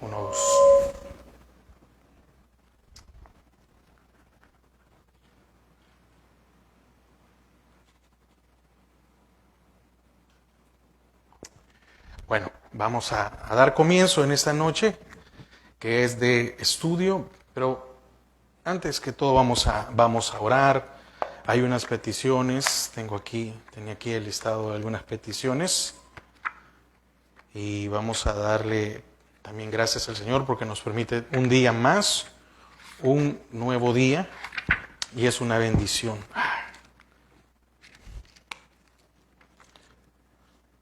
Uno, dos. Bueno, vamos a dar comienzo en esta noche, que es de estudio, pero antes que todo vamos a orar. Hay unas peticiones, tenía aquí el listado de algunas peticiones y vamos a darle también gracias al Señor porque nos permite un día más, un nuevo día, y es una bendición.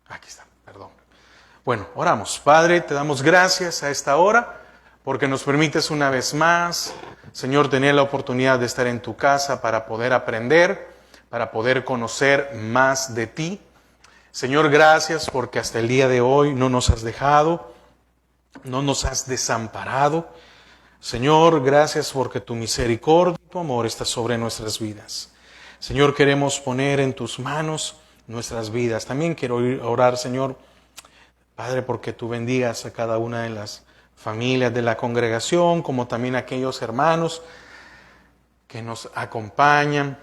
Aquí está, perdón. Bueno, oramos. Padre, te damos gracias a esta hora porque nos permites una vez más, Señor, tener la oportunidad de estar en tu casa para poder aprender, para poder conocer más de ti. Señor, gracias porque hasta el día de hoy no nos has dejado, no nos has desamparado. Señor, gracias porque tu misericordia y tu amor está sobre nuestras vidas. Señor, queremos poner en tus manos nuestras vidas. También quiero orar, Señor, Padre, porque tú bendigas a cada una de las familias de la congregación, como también a aquellos hermanos que nos acompañan,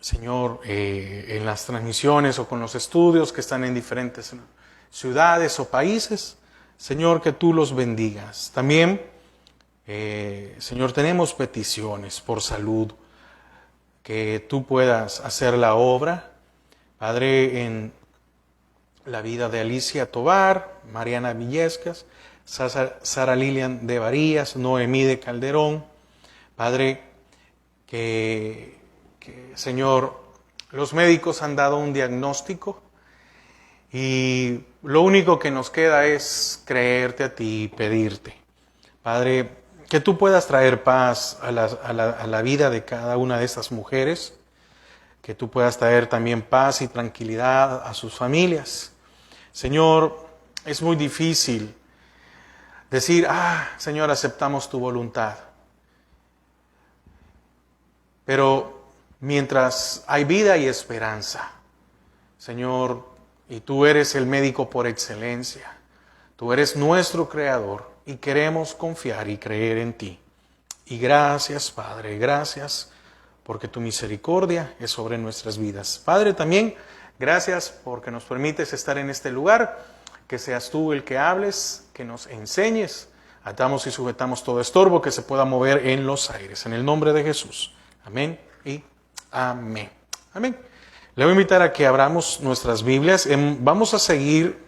Señor, en las transmisiones o con los estudios que están en diferentes ciudades o países. Señor, que tú los bendigas. También, Señor, tenemos peticiones por salud, que tú puedas hacer la obra, Padre, en la vida de Alicia Tobar, Mariana Villescas, Sara Lilian de Varías, Noemí de Calderón. Padre, que Señor, los médicos han dado un diagnóstico y lo único que nos queda es creerte a ti y pedirte, Padre, que tú puedas traer paz a la vida de cada una de estas mujeres, que tú puedas traer también paz y tranquilidad a sus familias. Señor, es muy difícil decir, Señor, aceptamos tu voluntad. Pero mientras hay vida y esperanza, Señor, y tú eres el médico por excelencia, tú eres nuestro creador y queremos confiar y creer en ti. Y gracias, Padre, gracias porque tu misericordia es sobre nuestras vidas. Padre, también gracias porque nos permites estar en este lugar, que seas tú el que hables, que nos enseñes. Atamos y sujetamos todo estorbo que se pueda mover en los aires. En el nombre de Jesús. Amén y amén. Amén. Le voy a invitar a que abramos nuestras Biblias. Vamos a seguir,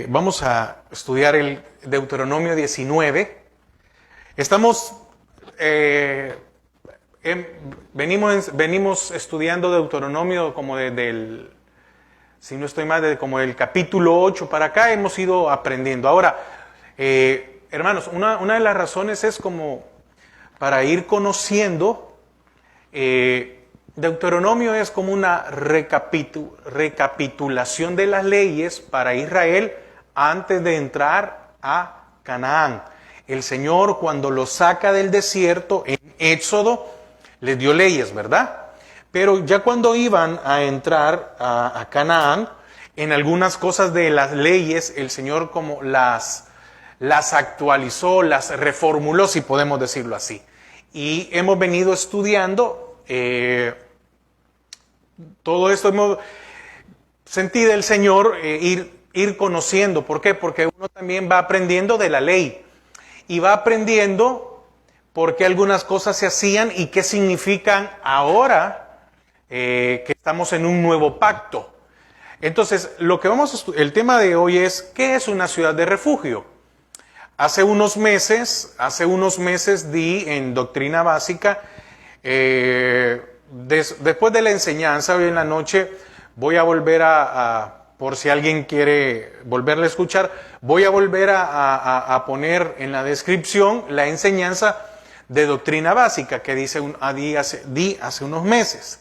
vamos a estudiar el Deuteronomio 19. Estamos, venimos estudiando Deuteronomio como si no estoy mal, como del capítulo 8 para acá hemos ido aprendiendo. Ahora, hermanos, una de las razones es como para ir conociendo, Deuteronomio es como una recapitulación de las leyes para Israel antes de entrar a Canaán. El Señor, cuando los saca del desierto, en Éxodo, les dio leyes, ¿verdad? Pero ya cuando iban a entrar a Canaán, en algunas cosas de las leyes, el Señor como las actualizó, las reformuló, si podemos decirlo así. Y hemos venido estudiando todo esto, hemos sentido del Señor ir conociendo. ¿Por qué? Porque uno también va aprendiendo de la ley y va aprendiendo por qué algunas cosas se hacían y qué significan ahora que estamos en un nuevo pacto. Entonces, el tema de hoy es, ¿qué es una ciudad de refugio? Hace unos meses di en Doctrina Básica, después de la enseñanza, hoy en la noche, voy a volver por si alguien quiere volverla a escuchar, voy a volver a poner en la descripción la enseñanza de Doctrina Básica que di hace unos meses.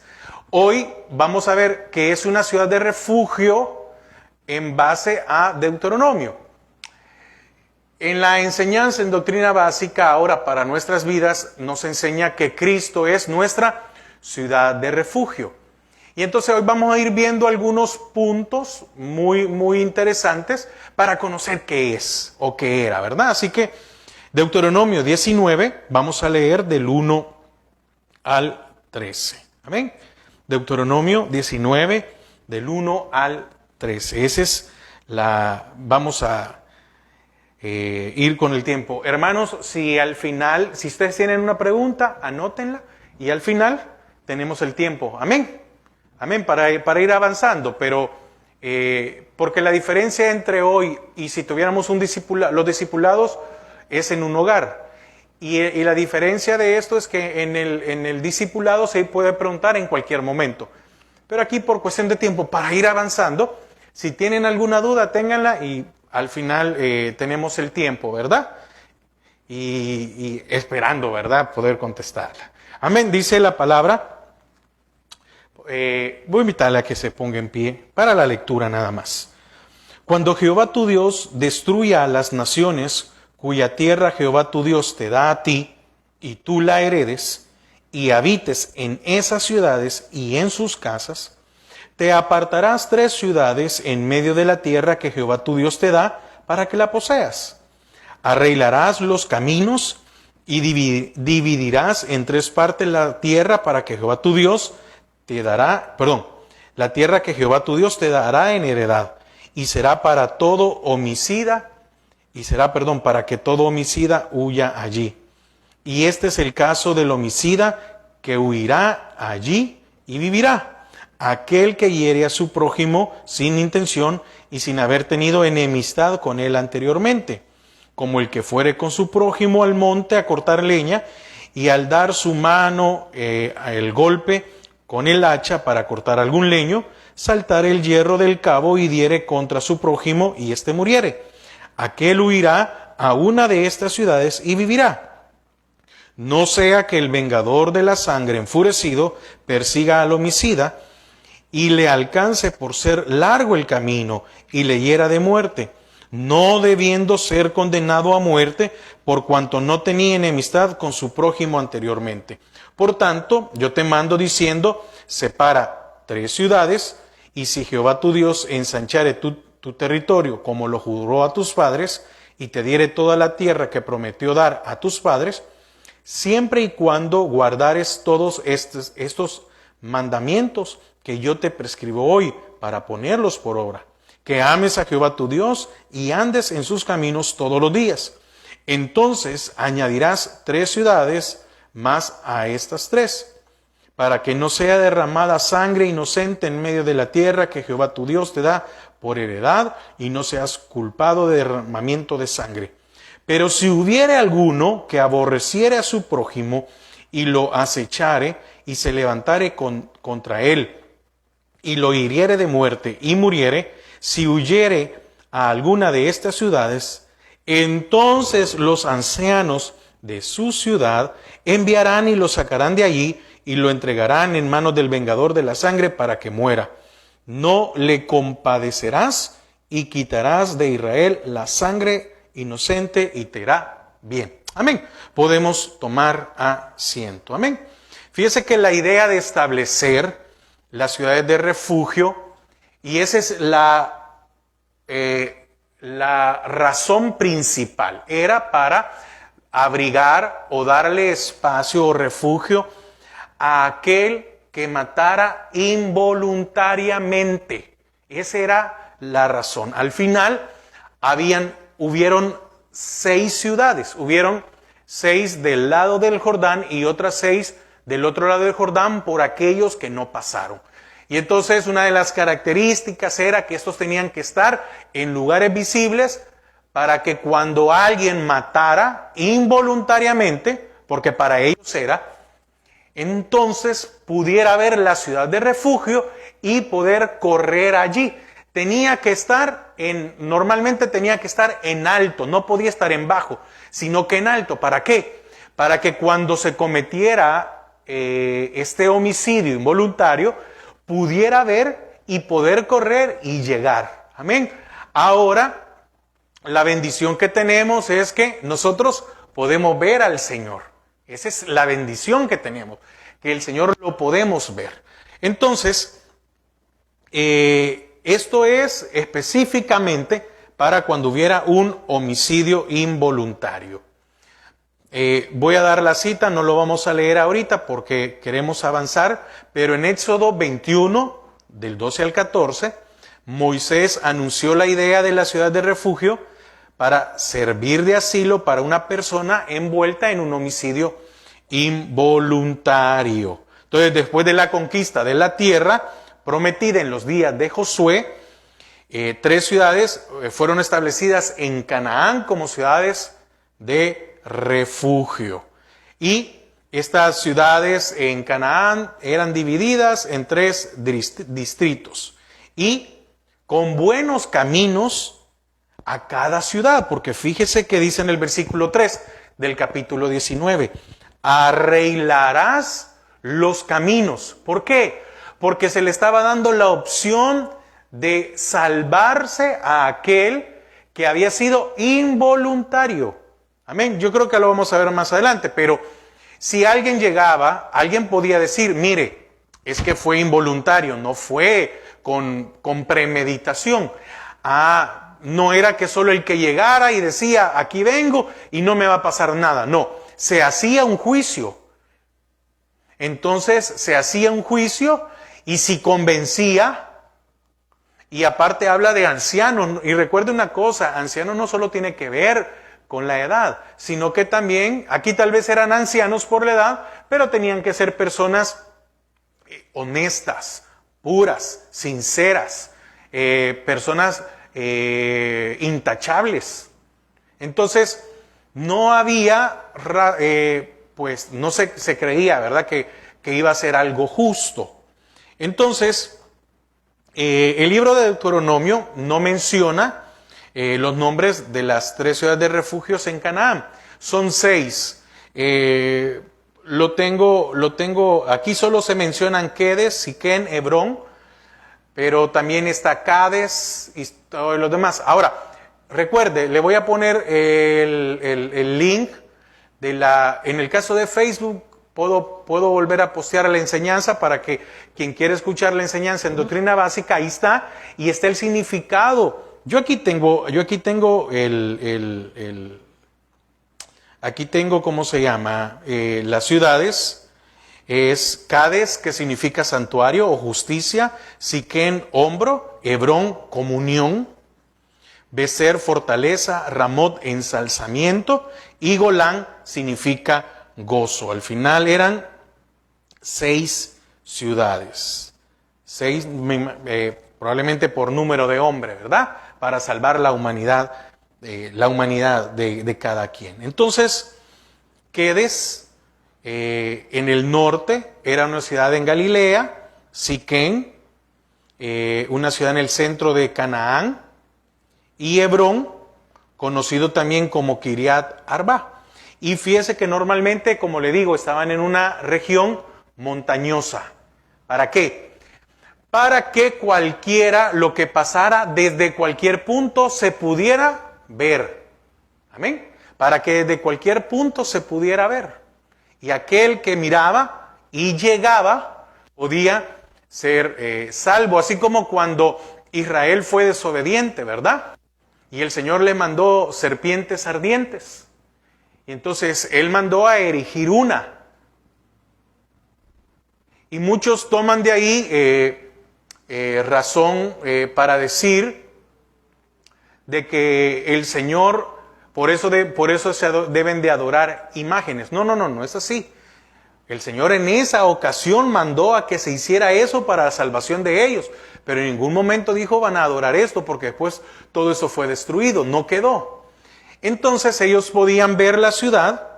Hoy vamos a ver qué es una ciudad de refugio en base a Deuteronomio. En la enseñanza en Doctrina Básica, ahora para nuestras vidas, nos enseña que Cristo es nuestra ciudad de refugio. Y entonces hoy vamos a ir viendo algunos puntos muy interesantes para conocer qué es o qué era, ¿verdad? Así que Deuteronomio 19, vamos a leer del 1 al 13. Amén. Deuteronomio 19, del 1 al 13. Esa es vamos a ir con el tiempo. Hermanos, si ustedes tienen una pregunta, anótenla y al final tenemos el tiempo. Amén. Amén, para ir avanzando, pero porque la diferencia entre hoy y si tuviéramos los discipulados es en un hogar. Y la diferencia de esto es que en el discipulado se puede preguntar en cualquier momento. Pero aquí por cuestión de tiempo, para ir avanzando, si tienen alguna duda, ténganla y al final tenemos el tiempo, ¿verdad? Y esperando, ¿verdad?, poder contestarla. Amén, dice la palabra. Voy a invitarle a que se ponga en pie para la lectura nada más. Cuando Jehová tu Dios destruya a las naciones cuya tierra Jehová tu Dios te da a ti, y tú la heredes, y habites en esas ciudades y en sus casas, te apartarás 3 ciudades en medio de la tierra que Jehová tu Dios te da para que la poseas. Arreglarás los caminos y dividirás en 3 partes la tierra para que Jehová tu Dios la tierra que Jehová tu Dios te dará en heredad, y será para que todo homicida huya allí. Y este es el caso del homicida que huirá allí y vivirá. Aquel que hiere a su prójimo sin intención y sin haber tenido enemistad con él anteriormente, como el que fuere con su prójimo al monte a cortar leña, y al dar su mano el golpe con el hacha para cortar algún leño, saltar el hierro del cabo y diere contra su prójimo y éste muriere. Aquel huirá a una de estas ciudades y vivirá. No sea que el vengador de la sangre enfurecido persiga al homicida y le alcance por ser largo el camino y le hiera de muerte, no debiendo ser condenado a muerte por cuanto no tenía enemistad con su prójimo anteriormente. Por tanto, yo te mando diciendo, separa 3 ciudades, y si Jehová tu Dios ensanchare tu territorio como lo juró a tus padres, y te diere toda la tierra que prometió dar a tus padres, siempre y cuando guardares todos estos mandamientos que yo te prescribo hoy para ponerlos por obra, que ames a Jehová tu Dios y andes en sus caminos todos los días. Entonces añadirás 3 ciudades más a estas 3, para que no sea derramada sangre inocente en medio de la tierra que Jehová tu Dios te da por heredad, y no seas culpado de derramamiento de sangre. Pero si hubiere alguno que aborreciere a su prójimo y lo acechare y se levantare contra él y lo hiriere de muerte y muriere, si huyere a alguna de estas ciudades, entonces los ancianos de su ciudad enviarán y lo sacarán de allí y lo entregarán en manos del vengador de la sangre para que muera. No le compadecerás y quitarás de Israel la sangre inocente y te irá bien. Amén. Podemos tomar asiento. Amén. Fíjese que la idea de establecer las ciudades de refugio, y esa es la razón principal, era para abrigar o darle espacio o refugio a aquel que matara involuntariamente. Esa era la razón. Al final hubieron 6 ciudades, hubieron 6 del lado del Jordán y otras 6 del otro lado del Jordán por aquellos que no pasaron. Y entonces una de las características era que estos tenían que estar en lugares visibles para que cuando alguien matara involuntariamente, porque para ellos era, entonces pudiera ver la ciudad de refugio y poder correr allí. Normalmente tenía que estar en alto, no podía estar en bajo, sino que en alto. ¿Para qué? Para que cuando se cometiera este homicidio involuntario, pudiera ver y poder correr y llegar. Amén. Ahora, la bendición que tenemos es que nosotros podemos ver al Señor. Esa es la bendición que tenemos, que el Señor lo podemos ver. Entonces, Esto es específicamente para cuando hubiera un homicidio involuntario. Voy a dar la cita, no lo vamos a leer ahorita porque queremos avanzar, pero en Éxodo 21, del 12 al 14, Moisés anunció la idea de la ciudad de refugio para servir de asilo para una persona envuelta en un homicidio involuntario. Entonces, después de la conquista de la tierra prometida en los días de Josué, 3 ciudades fueron establecidas en Canaán como ciudades de refugio. Y estas ciudades en Canaán eran divididas en 3 distritos y con buenos caminos a cada ciudad, porque fíjese que dice en el versículo 3 del capítulo 19, arreglarás los caminos. ¿Por qué? Porque se le estaba dando la opción de salvarse a aquel que había sido involuntario. Amén. Yo creo que lo vamos a ver más adelante, pero si alguien llegaba, alguien podía decir, mire, es que fue involuntario, no fue con premeditación. No era que solo el que llegara y decía, aquí vengo y no me va a pasar nada. No, se hacía un juicio. Entonces se hacía un juicio y si convencía, y aparte habla de ancianos, y recuerde una cosa, anciano no solo tiene que ver con la edad, sino que también, aquí tal vez eran ancianos por la edad, pero tenían que ser personas honestas, puras, sinceras, personas intachables. Entonces, no había, pues no se creía, ¿verdad?, que iba a ser algo justo. Entonces, el libro de Deuteronomio no menciona los nombres de las 3 ciudades de refugios en Canaán. Son 6. Lo tengo, aquí solo se mencionan Quedes, Siquén, Hebrón, pero también está Cades y todos los demás. Ahora, recuerde, le voy a poner el link en el caso de Facebook, puedo volver a postear la enseñanza para que quien quiera escuchar la enseñanza en doctrina básica, ahí está, y está el significado. Yo aquí tengo aquí tengo, ¿cómo se llama? Las ciudades. Es Cades, que significa santuario o justicia, Siquén, hombro, Hebrón, comunión, Becer, fortaleza, Ramot, ensalzamiento, y Golán significa gozo. Al final eran 6 ciudades. 6, probablemente por número de hombre, ¿verdad?, para salvar la humanidad de cada quien. Entonces, Quedes, en el norte, era una ciudad en Galilea. Siquén, una ciudad en el centro de Canaán. Y Hebrón, conocido también como Kiriat Arba. Y fíjese que normalmente, como le digo, estaban en una región montañosa. ¿Para qué? Para que cualquiera, lo que pasara desde cualquier punto se pudiera ver. Amén. Para que desde cualquier punto se pudiera ver. Y aquel que miraba y llegaba podía ser salvo. Así como cuando Israel fue desobediente, ¿verdad? Y el Señor le mandó serpientes ardientes. Y entonces Él mandó a erigir una. Y muchos toman de ahí razón para decir de que el Señor, por eso deben de adorar imágenes. No es así. El Señor en esa ocasión mandó a que se hiciera eso para la salvación de ellos, pero en ningún momento dijo van a adorar esto, porque después todo eso fue destruido, no quedó. Entonces ellos podían ver la ciudad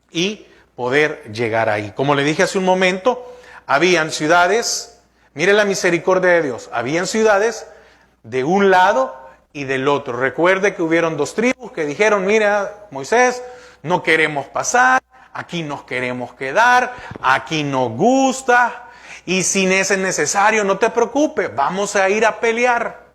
y poder llegar ahí. Como le dije hace un momento, habían ciudades. Mire la misericordia de Dios. Habían ciudades de un lado y del otro. Recuerde que hubieron 2 tribus que dijeron, mira, Moisés, no queremos pasar, aquí nos queremos quedar, aquí nos gusta, y si es necesario, no te preocupes, vamos a ir a pelear.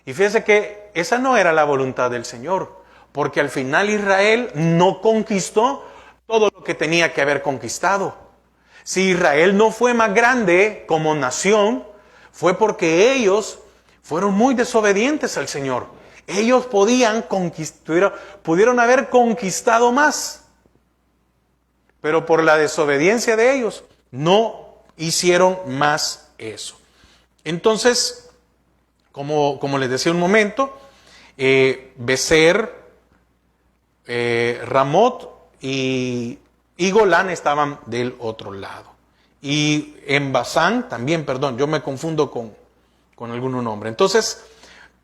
Y fíjese que esa no era la voluntad del Señor, porque al final Israel no conquistó todo lo que tenía que haber conquistado. Si Israel no fue más grande como nación, fue porque ellos fueron muy desobedientes al Señor. Ellos pudieron haber conquistado más, pero por la desobediencia de ellos no hicieron más eso. Entonces, como les decía un momento, Becer, Ramot y Golán estaban del otro lado. Y en Basán también, perdón, yo me confundo con algún nombre. Entonces,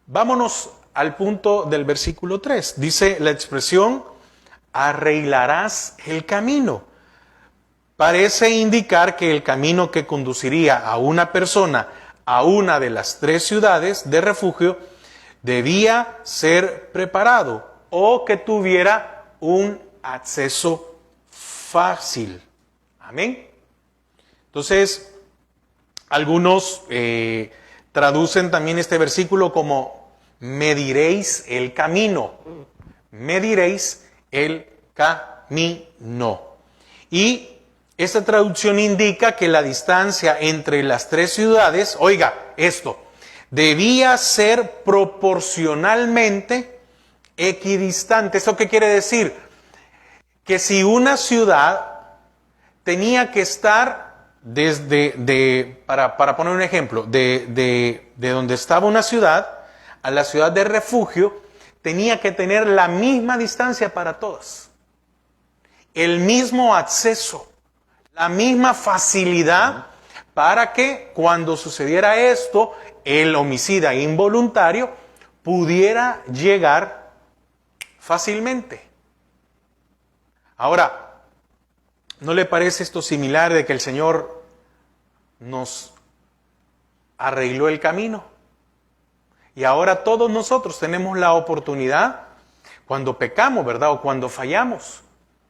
vámonos al punto del versículo 3. Dice la expresión, arreglarás el camino. Parece indicar que el camino que conduciría a una persona a una de las 3 ciudades de refugio debía ser preparado o que tuviera un acceso fácil. Amén. Entonces, algunos traducen también este versículo como mediréis el camino. Mediréis el camino. Y esta traducción indica que la distancia entre las 3 ciudades, oiga, esto, debía ser proporcionalmente equidistante. ¿Esto qué quiere decir? Que si una ciudad tenía que estar para poner un ejemplo, de donde estaba una ciudad a la ciudad de refugio, tenía que tener la misma distancia para todas, el mismo acceso, la misma facilidad para que cuando sucediera esto, el homicida involuntario pudiera llegar fácilmente. Ahora, ¿no le parece esto similar de que el Señor nos arregló el camino? Y ahora todos nosotros tenemos la oportunidad, cuando pecamos, ¿verdad? O cuando fallamos,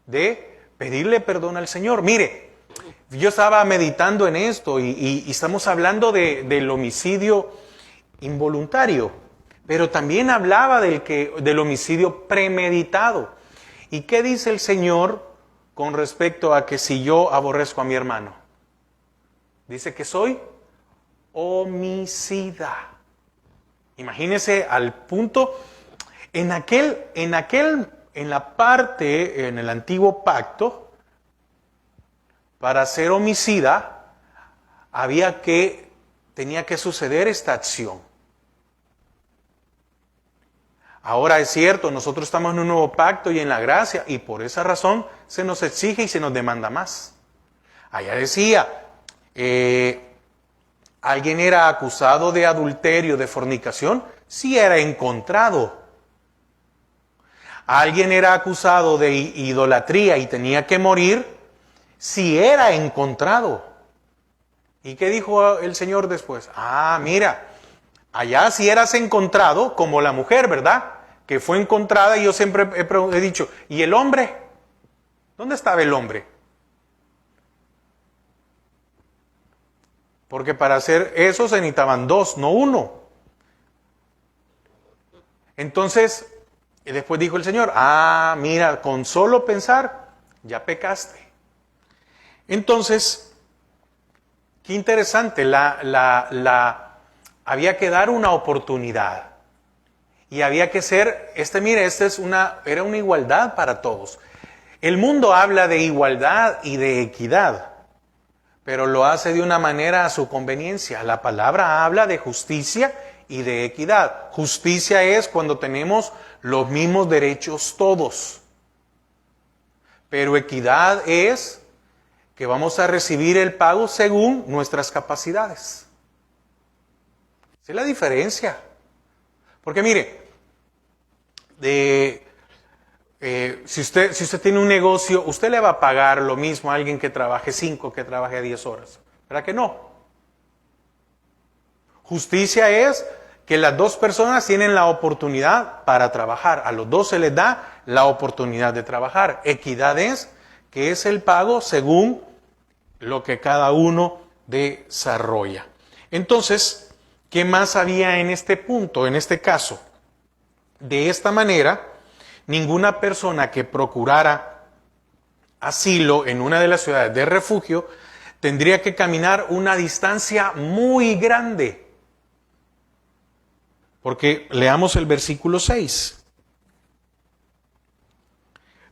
de pedirle perdón al Señor. Mire, yo estaba meditando en esto y estamos hablando del homicidio involuntario, pero también hablaba del homicidio premeditado. ¿Y qué dice el Señor con respecto a que si yo aborrezco a mi hermano? Dice que soy homicida. Imagínese al punto, en la parte, en el antiguo pacto, para ser homicida, tenía que suceder esta acción. Ahora es cierto, nosotros estamos en un nuevo pacto y en la gracia, y por esa razón se nos exige y se nos demanda más. Allá decía, alguien era acusado de adulterio, de fornicación, si era encontrado. Alguien era acusado de idolatría y tenía que morir, si era encontrado. ¿Y qué dijo el Señor después? Mira, allá si eras encontrado, como la mujer, ¿verdad? Que fue encontrada, y yo siempre he dicho, ¿y el hombre? ¿Dónde estaba el hombre? Porque para hacer eso se necesitaban 2, no 1. Entonces, y después dijo el Señor, mira, con solo pensar, ya pecaste. Entonces, qué interesante, había que dar una oportunidad. Y había que ser, era una igualdad para todos. El mundo habla de igualdad y de equidad, pero lo hace de una manera a su conveniencia. La palabra habla de justicia y de equidad. Justicia es cuando tenemos los mismos derechos todos. Pero equidad es que vamos a recibir el pago según nuestras capacidades. Esa es la diferencia. Porque mire, si usted tiene un negocio, usted le va a pagar lo mismo a alguien que trabaje 5 que trabaje 10 horas. ¿Verdad que no? Justicia es que las 2 personas tienen la oportunidad para trabajar. A los 2 se les da la oportunidad de trabajar. Equidad es que es el pago según lo que cada uno desarrolla. Entonces, ¿qué más había en este punto, en este caso? De esta manera, ninguna persona que procurara asilo en una de las ciudades de refugio tendría que caminar una distancia muy grande. Porque leamos el versículo 6.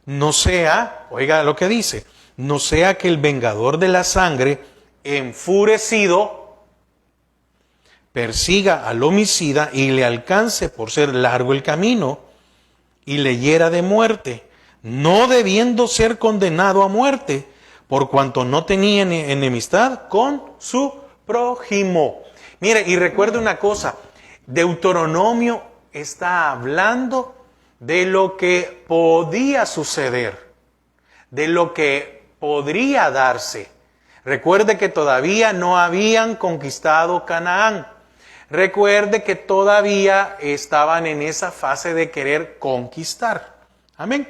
No sea, oiga lo que dice, no sea que el vengador de la sangre, enfurecido, persiga al homicida y le alcance por ser largo el camino y le hiera de muerte, no debiendo ser condenado a muerte, por cuanto no tenía enemistad con su prójimo. Mire, y recuerde una cosa, Deuteronomio está hablando de lo que podía suceder, de lo que podría darse. Recuerde que todavía no habían conquistado Canaán. Recuerde que todavía estaban en esa fase de querer conquistar. Amén.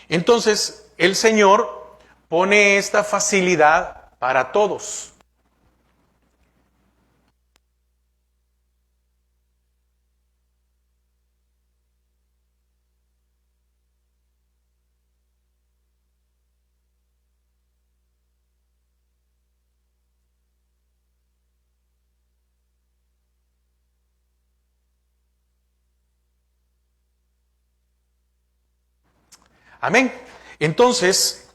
Entonces, el Señor pone esta facilidad para todos. Amén. Entonces,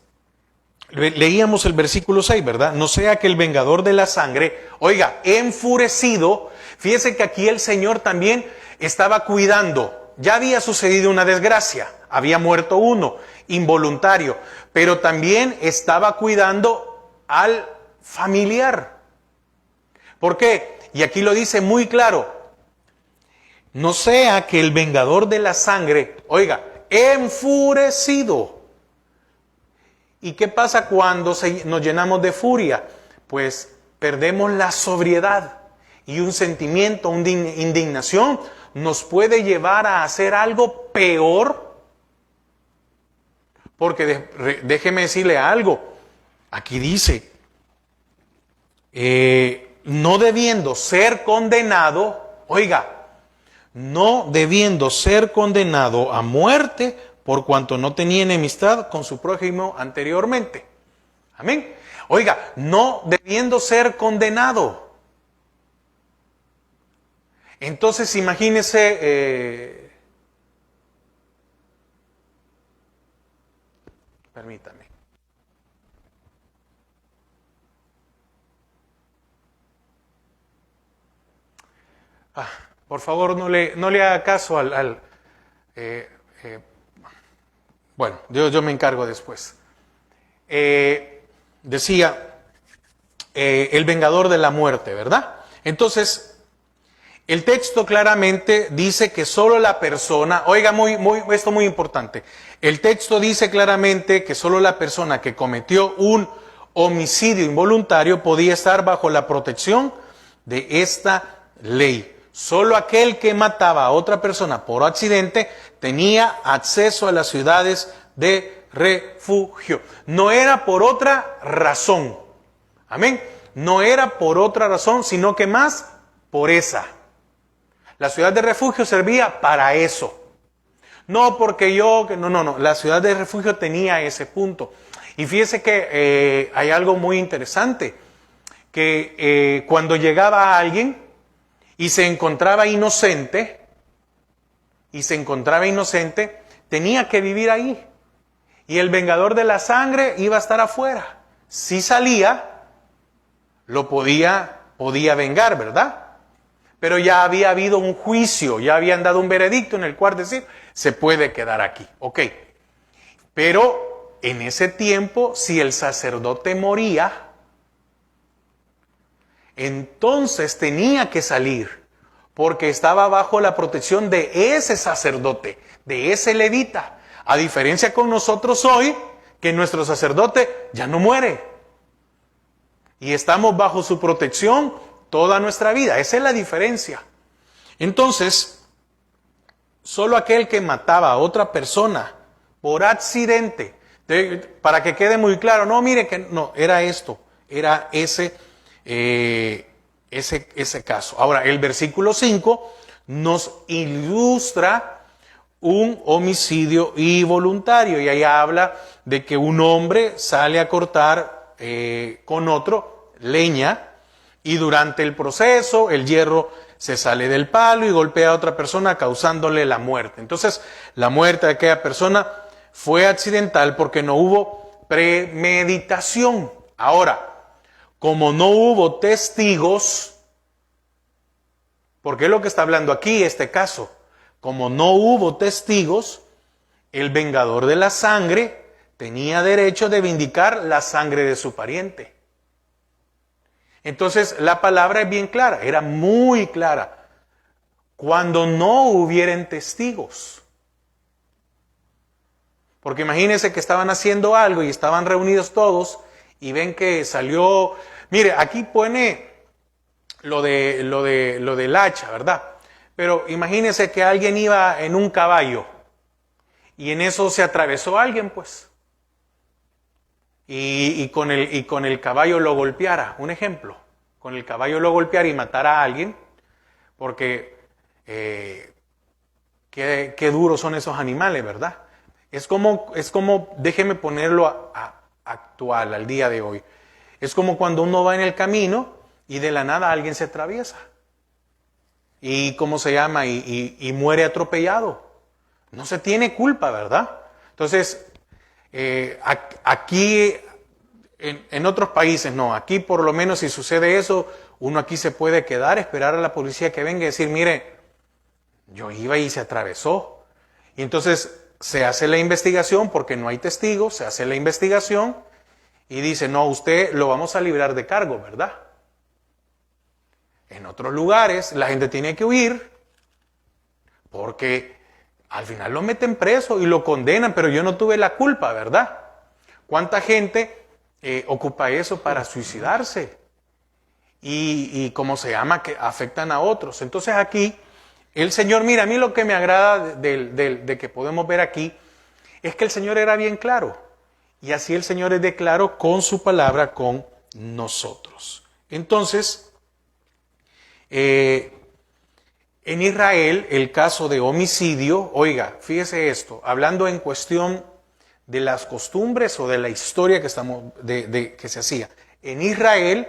leíamos el versículo 6, ¿verdad? No sea que el vengador de la sangre, oiga, enfurecido, fíjese que aquí el Señor también estaba cuidando. Ya había sucedido una desgracia, había muerto uno, involuntario, pero también estaba cuidando al familiar. ¿Por qué? Y aquí lo dice muy claro. No sea que el vengador de la sangre, oiga, enfurecido. ¿Y qué pasa cuando nos llenamos de furia? Pues perdemos la sobriedad y un sentimiento, una indignación nos puede llevar a hacer algo peor. Porque déjeme decirle algo, aquí dice, no debiendo ser condenado, oiga, no debiendo ser condenado a muerte por cuanto no tenía enemistad con su prójimo anteriormente. Amén. Oiga, no debiendo ser condenado. Entonces imagínese, permítame. Por favor, no le haga caso bueno, yo me encargo después. Decía, el vengador de la muerte, ¿verdad? Entonces, el texto claramente dice que solo la persona, oiga, esto muy importante, el texto dice claramente que solo la persona que cometió un homicidio involuntario podía estar bajo la protección de esta ley. Solo aquel que mataba a otra persona por accidente tenía acceso a las ciudades de refugio. No era por otra razón. Amén. No era por otra razón, sino que más por esa. La ciudad de refugio servía para eso. No porque no. La ciudad de refugio tenía ese punto. Y fíjese que hay algo muy interesante. Que cuando llegaba alguien y se encontraba inocente, tenía que vivir ahí. Y el vengador de la sangre iba a estar afuera. Si salía, lo podía vengar, ¿verdad? Pero ya había habido un juicio, ya habían dado un veredicto en el cual decir, se puede quedar aquí. Ok. Pero en ese tiempo, si el sacerdote moría, entonces tenía que salir, porque estaba bajo la protección de ese sacerdote, de ese levita. A diferencia con nosotros hoy, que nuestro sacerdote ya no muere. Y estamos bajo su protección toda nuestra vida. Esa es la diferencia. Entonces, solo aquel que mataba a otra persona por accidente, para que quede muy claro, no, mire que no, era esto, era ese caso. Ahora, el versículo 5 nos ilustra un homicidio involuntario y ahí habla de que un hombre sale a cortar con otro leña, y durante el proceso el hierro se sale del palo y golpea a otra persona causándole la muerte. Entonces, la muerte de aquella persona fue accidental porque no hubo premeditación. Ahora, como no hubo testigos, porque es lo que está hablando aquí este caso, como no hubo testigos, el vengador de la sangre tenía derecho de vindicar la sangre de su pariente. Entonces la palabra es bien clara, era muy clara. Cuando no hubieran testigos. Porque imagínense que estaban haciendo algo y estaban reunidos todos y ven que salió... Mire, aquí pone lo del hacha, ¿verdad? Pero imagínense que alguien iba en un caballo y en eso se atravesó alguien, pues. Y con el caballo lo golpeara, un ejemplo. Con el caballo lo golpeara y matara a alguien, porque qué duros son esos animales, ¿verdad? Es como déjeme ponerlo actual, al día de hoy. Es como cuando uno va en el camino y de la nada alguien se atraviesa. Y ¿cómo se llama? Y muere atropellado. No se tiene culpa, ¿verdad? Entonces, aquí, en otros países no. Aquí por lo menos si sucede eso, uno aquí se puede quedar, esperar a la policía que venga y decir, mire, yo iba y se atravesó. Y entonces se hace la investigación porque no hay testigos, se hace la investigación y dice, no, usted lo vamos a librar de cargo, ¿verdad? En otros lugares la gente tiene que huir porque al final lo meten preso y lo condenan, pero yo no tuve la culpa, ¿verdad? ¿Cuánta gente ocupa eso para suicidarse? Y ¿cómo se llama? Que afectan a otros. Entonces aquí, el Señor, mira, a mí lo que me agrada de que podemos ver aquí, es que el Señor era bien claro. Y así el Señor es de claro con su palabra, con nosotros. Entonces, en Israel, el caso de homicidio, oiga, fíjese esto, hablando en cuestión de las costumbres o de la historia que se hacía. En Israel,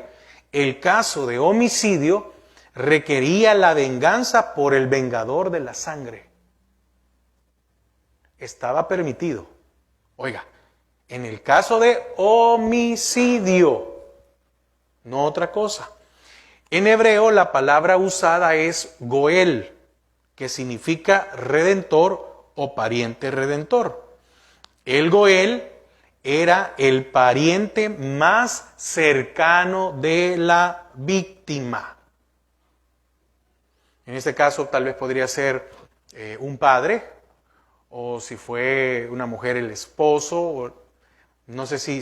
el caso de homicidio requería la venganza por el vengador de la sangre. Estaba permitido. Oiga, en el caso de homicidio, no otra cosa. En hebreo la palabra usada es goel, que significa redentor o pariente redentor. El goel era el pariente más cercano de la víctima. En este caso tal vez podría ser un padre, o si fue una mujer el esposo, o no sé si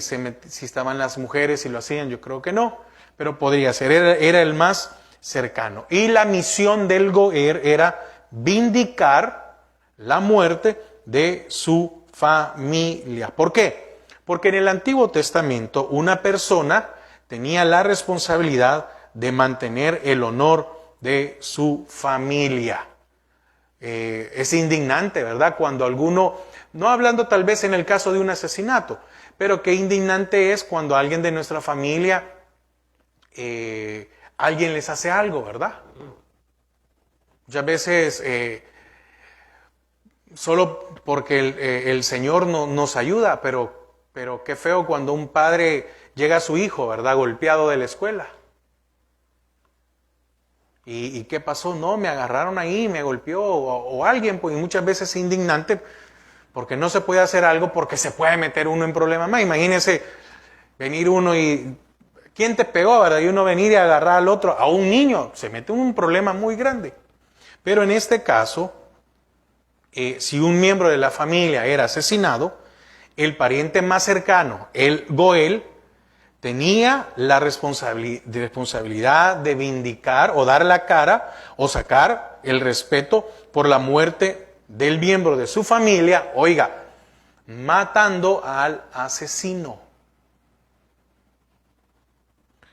estaban las mujeres y lo hacían, yo creo que no, pero podría ser, era el más cercano. Y la misión del goer era vindicar la muerte de su familia. ¿Por qué? Porque en el Antiguo Testamento una persona tenía la responsabilidad de mantener el honor de su familia. Es indignante, ¿verdad? Cuando alguno, no hablando tal vez en el caso de un asesinato, pero qué indignante es cuando alguien de nuestra familia, alguien les hace algo, ¿verdad? Muchas veces, solo porque el Señor nos ayuda, pero qué feo cuando un padre llega a su hijo, ¿verdad? Golpeado de la escuela. ¿Y qué pasó? No, me agarraron ahí, me golpeó, o alguien, pues, y muchas veces es indignante porque no se puede hacer algo porque se puede meter uno en problemas más. Imagínense venir uno y... ¿Quién te pegó, verdad? Y uno venir y agarrar al otro, a un niño, se mete en un problema muy grande. Pero en este caso, si un miembro de la familia era asesinado, el pariente más cercano, el goel, tenía la responsabilidad de vindicar o dar la cara o sacar el respeto por la muerte del miembro de su familia, oiga, matando al asesino.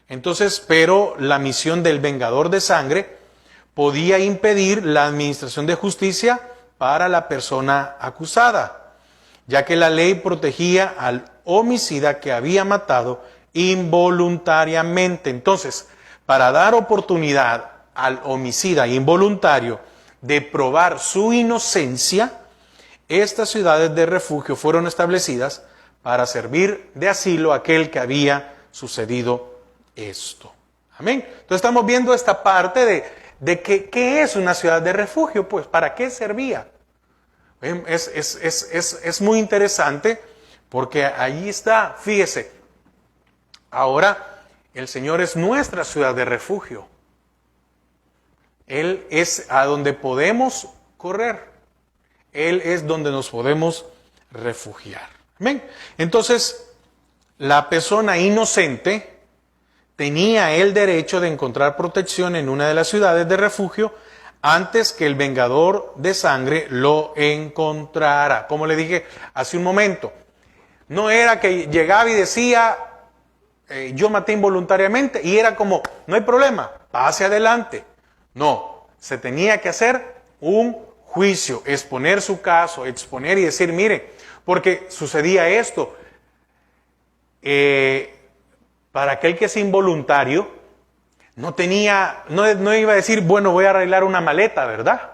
Entonces, pero la misión del vengador de sangre podía impedir la administración de justicia para la persona acusada, ya que la ley protegía al homicida que había matado involuntariamente. Entonces, para dar oportunidad al homicida involuntario de probar su inocencia, estas ciudades de refugio fueron establecidas para servir de asilo a aquel que había sucedido esto. Amén. Entonces estamos viendo esta parte de qué es una ciudad de refugio, pues, ¿para qué servía? Es muy interesante porque allí está, fíjese, ahora el Señor es nuestra ciudad de refugio. Él es a donde podemos correr. Él es donde nos podemos refugiar. Amén. Entonces, la persona inocente tenía el derecho de encontrar protección en una de las ciudades de refugio antes que el vengador de sangre lo encontrara. Como le dije hace un momento, no era que llegaba y decía, yo maté involuntariamente, y era como, no hay problema, pase adelante. No, se tenía que hacer un juicio, exponer su caso, exponer y decir, mire, porque sucedía esto. Para aquel que es involuntario, no iba a decir, bueno, voy a arreglar una maleta, ¿verdad?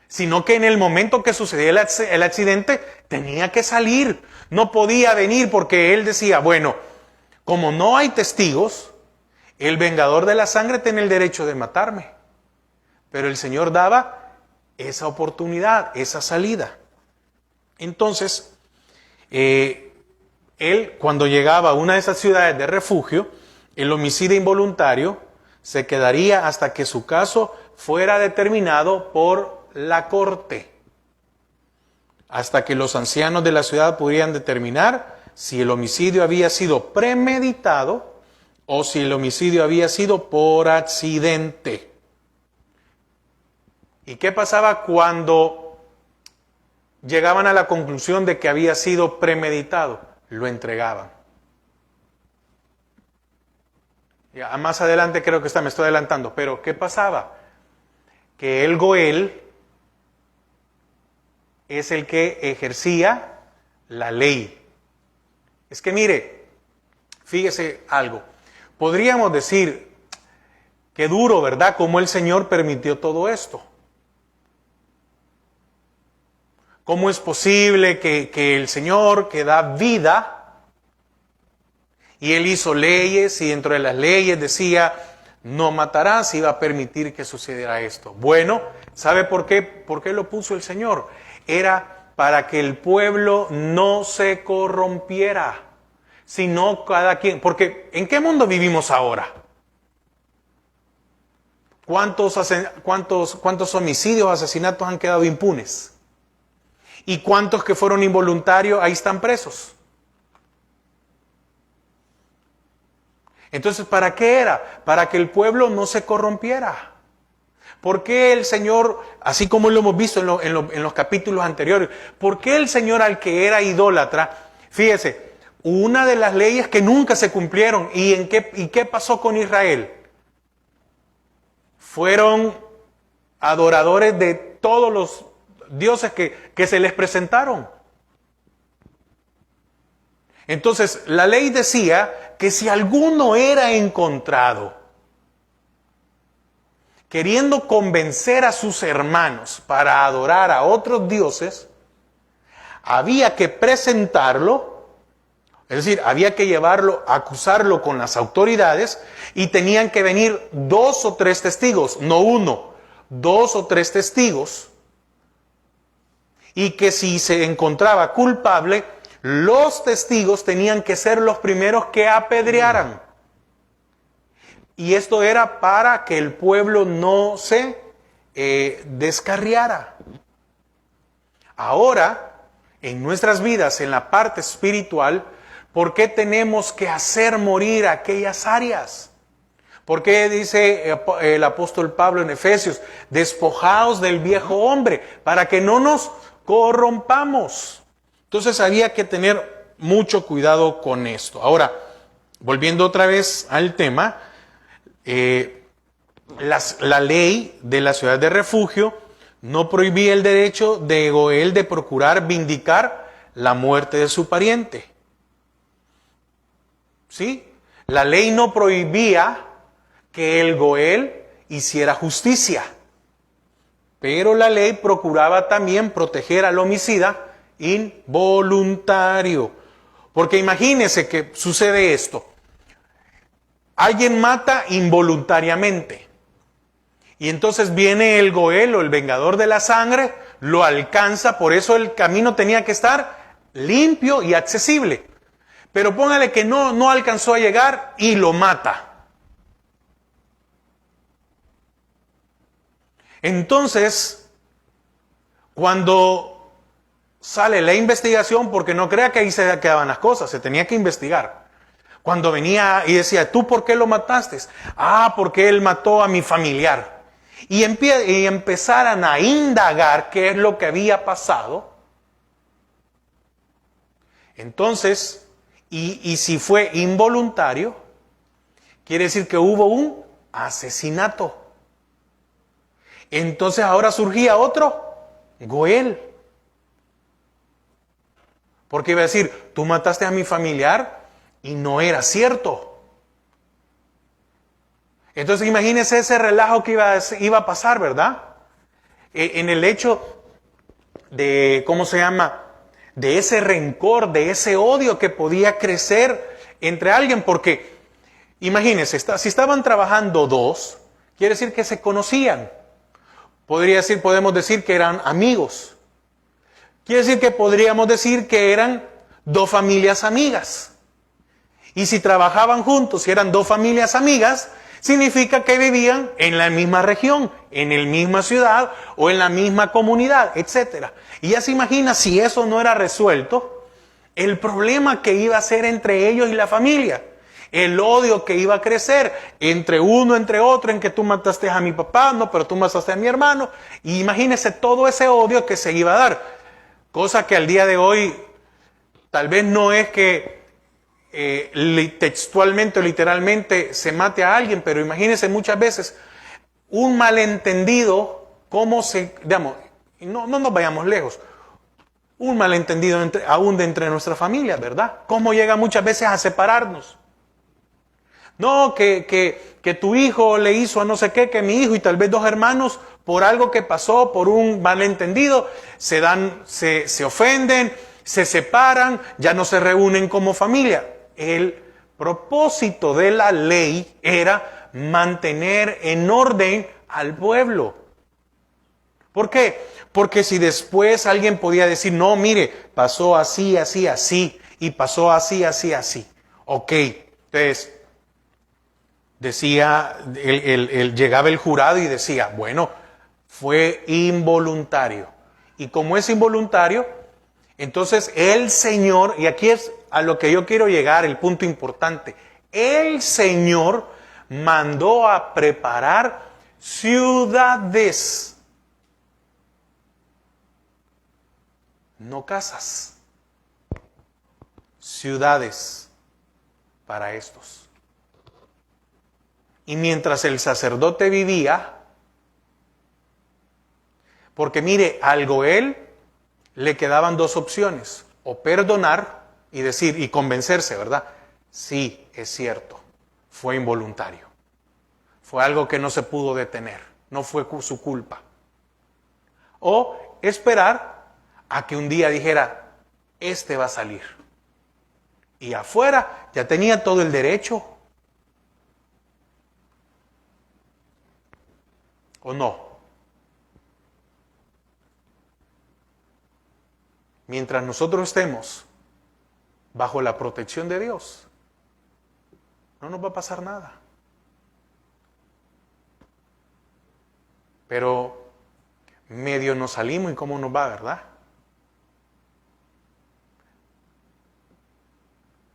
Sino que en el momento que sucedía el accidente, tenía que salir. No podía venir porque él decía, bueno, como no hay testigos, el vengador de la sangre tiene el derecho de matarme. Pero el Señor daba esa oportunidad, esa salida. Entonces, él, cuando llegaba a una de esas ciudades de refugio, el homicida involuntario se quedaría hasta que su caso fuera determinado por la corte. Hasta que los ancianos de la ciudad pudieran determinar si el homicidio había sido premeditado o si el homicidio había sido por accidente. ¿Y qué pasaba cuando llegaban a la conclusión de que había sido premeditado? Lo entregaban. Ya, más adelante creo que me estoy adelantando, pero ¿qué pasaba? Que el Goel es el que ejercía la ley. Es que mire, fíjese algo, podríamos decir, qué duro, ¿verdad?, cómo el Señor permitió todo esto. ¿Cómo es posible que el Señor, que da vida, y Él hizo leyes, y dentro de las leyes decía, no matarás, iba a permitir que sucediera esto? Bueno, ¿sabe por qué? ¿Por qué lo puso el Señor? Era para que el pueblo no se corrompiera, sino cada quien. Porque ¿en qué mundo vivimos ahora? ¿Cuántos homicidios, asesinatos han quedado impunes? ¿Y cuántos que fueron involuntarios ahí están presos? Entonces, ¿para qué era? Para que el pueblo no se corrompiera. ¿Por qué el Señor, así como lo hemos visto en los capítulos anteriores, por qué el Señor al que era idólatra, fíjese, una de las leyes que nunca se cumplieron, ¿y qué pasó con Israel? Fueron adoradores de todos los dioses que se les presentaron. Entonces, la ley decía que si alguno era encontrado queriendo convencer a sus hermanos para adorar a otros dioses, había que presentarlo, es decir, había que llevarlo, acusarlo con las autoridades, y tenían que venir 2 o 3 testigos, no 1, 2 o 3 testigos, y que si se encontraba culpable, los testigos tenían que ser los primeros que apedrearan. Y esto era para que el pueblo no se descarriara. Ahora, en nuestras vidas, en la parte espiritual, ¿por qué tenemos que hacer morir aquellas áreas? ¿Por qué dice el apóstol Pablo en Efesios, despojaos del viejo hombre, para que no nos corrompamos? Entonces había que tener mucho cuidado con esto. Ahora, volviendo otra vez al tema, la ley de la ciudad de refugio no prohibía el derecho de Goel de procurar vindicar la muerte de su pariente. ¿sí? La ley no prohibía que el Goel hiciera justicia, pero la ley procuraba también proteger al homicida involuntario. Porque imagínese que sucede esto. Alguien mata involuntariamente. Y entonces viene el Goel o el vengador de la sangre, lo alcanza, por eso el camino tenía que estar limpio y accesible. Pero póngale que no alcanzó a llegar y lo mata. Entonces, cuando sale la investigación, porque no crea que ahí se quedaban las cosas, se tenía que investigar. Cuando venía y decía, ¿tú por qué lo mataste? Ah, porque él mató a mi familiar. Y empezaran a indagar qué es lo que había pasado. Entonces, y si fue involuntario, quiere decir que hubo un asesinato. Entonces ahora surgía otro Goel. Porque iba a decir, tú mataste a mi familiar y no era cierto. Entonces imagínese ese relajo que iba a pasar, ¿verdad? En el hecho de, ¿cómo se llama? De ese rencor, de ese odio que podía crecer entre alguien. Porque, imagínese, si estaban trabajando dos, quiere decir que se conocían. Podemos decir que eran amigos. Quiere decir que podríamos decir que eran dos familias amigas. Y si trabajaban juntos, si eran dos familias amigas, significa que vivían en la misma región, en la misma ciudad o en la misma comunidad, etc. Y ya se imagina si eso no era resuelto, el problema que iba a ser entre ellos y la familia. El odio que iba a crecer entre uno, entre otro, en que tú mataste a mi papá, no, pero tú mataste a mi hermano. Y imagínese todo ese odio que se iba a dar. Cosa que al día de hoy tal vez no es que textualmente o literalmente se mate a alguien, pero imagínese muchas veces un malentendido, no nos vayamos lejos, un malentendido aún de entre nuestra familia, ¿verdad? Cómo llega muchas veces a separarnos. No, que tu hijo le hizo a no sé qué, que mi hijo y tal vez dos hermanos, por algo que pasó, por un malentendido, se ofenden, se separan, ya no se reúnen como familia. El propósito de la ley era mantener en orden al pueblo. ¿Por qué? Porque si después alguien podía decir, no, mire, pasó así, así, así, y pasó así, así, así. Ok, entonces decía, llegaba el jurado y decía, bueno, fue involuntario. Y como es involuntario, entonces el Señor, y aquí es a lo que yo quiero llegar, el punto importante, el Señor mandó a preparar ciudades, no casas, ciudades para estos. Y mientras el sacerdote vivía, porque mire, al Goel le quedaban dos opciones, o perdonar y decir, y convencerse, ¿verdad? Sí, es cierto, fue involuntario. Fue algo que no se pudo detener, no fue su culpa. O esperar a que un día dijera, este va a salir. Y afuera ya tenía todo el derecho. ¿O no? Mientras nosotros estemos bajo la protección de Dios, no nos va a pasar nada. Pero medio nos salimos y cómo nos va, ¿verdad?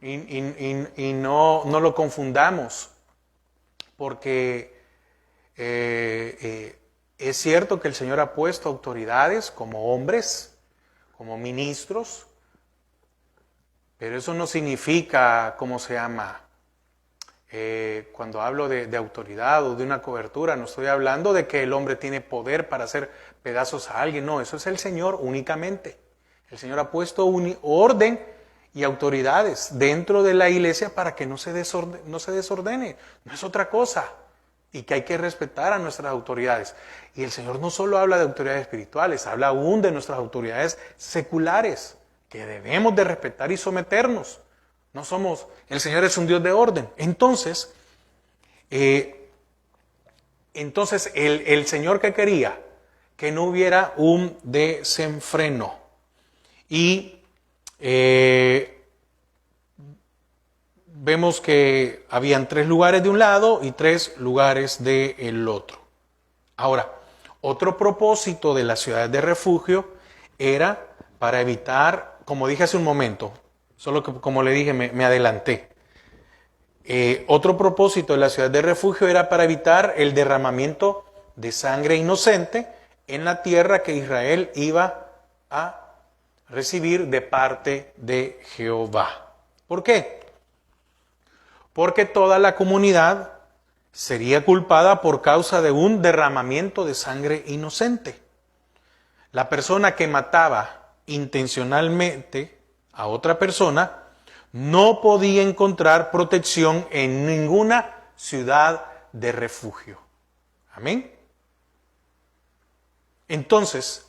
Y no lo confundamos, porque es cierto que el Señor ha puesto autoridades como hombres, como ministros, pero eso no significa, ¿cómo se llama? Cuando hablo de autoridad o de una cobertura, no estoy hablando de que el hombre tiene poder para hacer pedazos a alguien, no, eso es el Señor únicamente. El Señor ha puesto un orden y autoridades dentro de la iglesia para que no se desordene. No es otra cosa. Y que hay que respetar a nuestras autoridades. Y el Señor no solo habla de autoridades espirituales, habla aún de nuestras autoridades seculares, que debemos de respetar y someternos. El Señor es un Dios de orden. Entonces, el Señor que quería que no hubiera un desenfreno. Y vemos que habían 3 lugares de un lado y 3 lugares del otro. Ahora, otro propósito de las ciudades de refugio era para evitar, como dije hace un momento, solo que como le dije me adelanté. Otro propósito de la ciudad de refugio era para evitar el derramamiento de sangre inocente en la tierra que Israel iba a recibir de parte de Jehová. ¿Por qué? Porque toda la comunidad sería culpada por causa de un derramamiento de sangre inocente. La persona que mataba intencionalmente a otra persona no podía encontrar protección en ninguna ciudad de refugio. Amén. Entonces,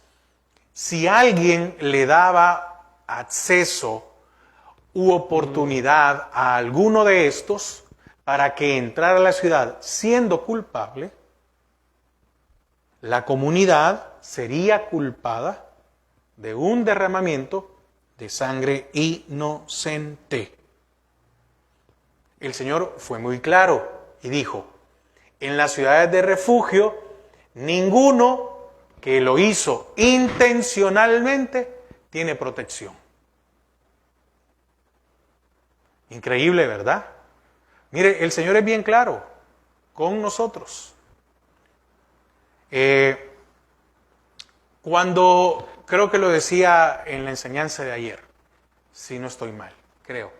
si alguien le daba acceso u oportunidad a alguno de estos para que entrara a la ciudad siendo culpable, la comunidad sería culpada de un derramamiento de sangre inocente. El Señor fue muy claro y dijo, en las ciudades de refugio, ninguno que lo hizo intencionalmente tiene protección. Increíble, ¿verdad? Mire, el Señor es bien claro con nosotros. Cuando, creo que lo decía en la enseñanza de ayer, si no estoy mal, creo.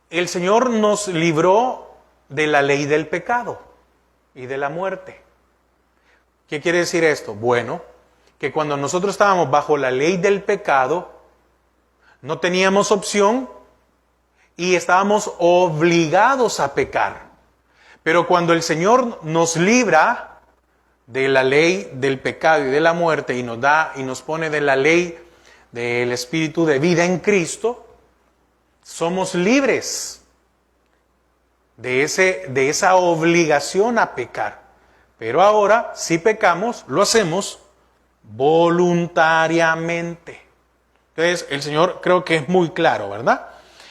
El Señor nos libró de la ley del pecado y de la muerte. ¿Qué quiere decir esto? Bueno, que cuando nosotros estábamos bajo la ley del pecado, no teníamos opción y estábamos obligados a pecar. Pero cuando el Señor nos libra de la ley del pecado y de la muerte y nos pone de la ley del Espíritu de vida en Cristo, somos libres de esa obligación a pecar. Pero ahora, si pecamos, lo hacemos voluntariamente. Entonces, el Señor creo que es muy claro, ¿verdad?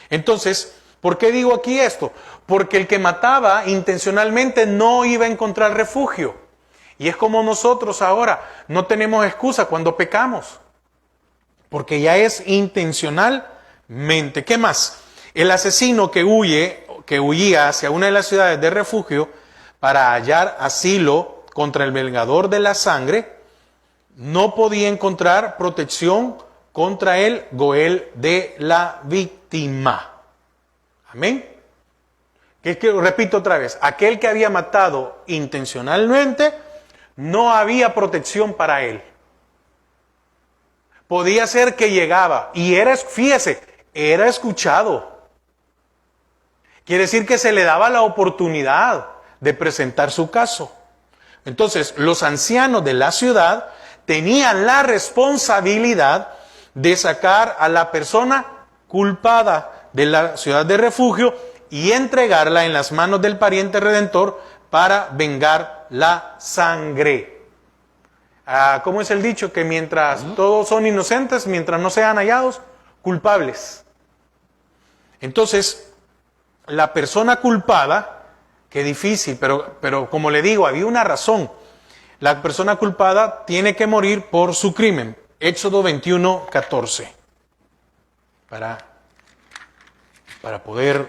Entonces, ¿por qué digo aquí esto? Porque el que mataba intencionalmente no iba a encontrar refugio. Y es como nosotros ahora, no tenemos excusa cuando pecamos. Porque ya es intencionalmente. ¿Qué más? El asesino que huía hacia una de las ciudades de refugio para hallar asilo contra el vengador de la sangre, no podía encontrar protección contra el goel de la víctima. Amén. Repito otra vez, aquel que había matado intencionalmente, no había protección para él. Podía ser que llegaba y fíjese, era escuchado. Quiere decir que se le daba la oportunidad de presentar su caso. Entonces, los ancianos de la ciudad tenían la responsabilidad de sacar a la persona culpada de la ciudad de refugio y entregarla en las manos del pariente redentor para vengar la sangre. ¿Cómo es el dicho? Que mientras todos son inocentes, mientras no sean hallados culpables. Entonces, la persona culpada, qué difícil, pero como le digo, había una razón. La persona culpada tiene que morir por su crimen. Éxodo 21:14. Para poder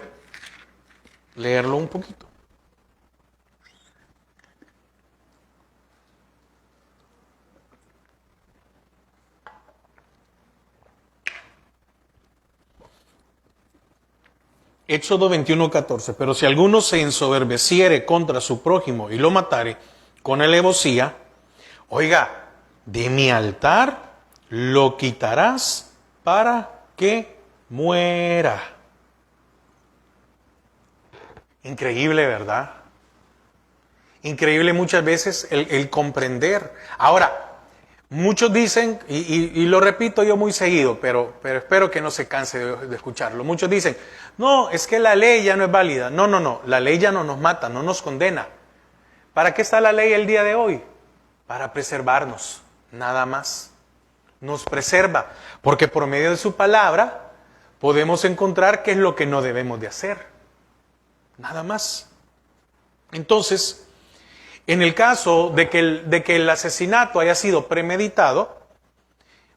leerlo un poquito. Éxodo 21:14. Pero si alguno se ensoberbeciere contra su prójimo y lo matare con alevosía, oiga, de mi altar lo quitarás para que muera. Increíble, ¿verdad? Increíble muchas veces el comprender. Ahora, muchos dicen, y lo repito yo muy seguido, pero espero que no se canse de escucharlo. Muchos dicen, no, es que la ley ya no es válida. No, la ley ya no nos mata, no nos condena. ¿Para qué está la ley el día de hoy? Para preservarnos, nada más. Nos preserva, porque por medio de su palabra podemos encontrar qué es lo que no debemos de hacer. Nada más. Entonces, en el caso de que el asesinato haya sido premeditado,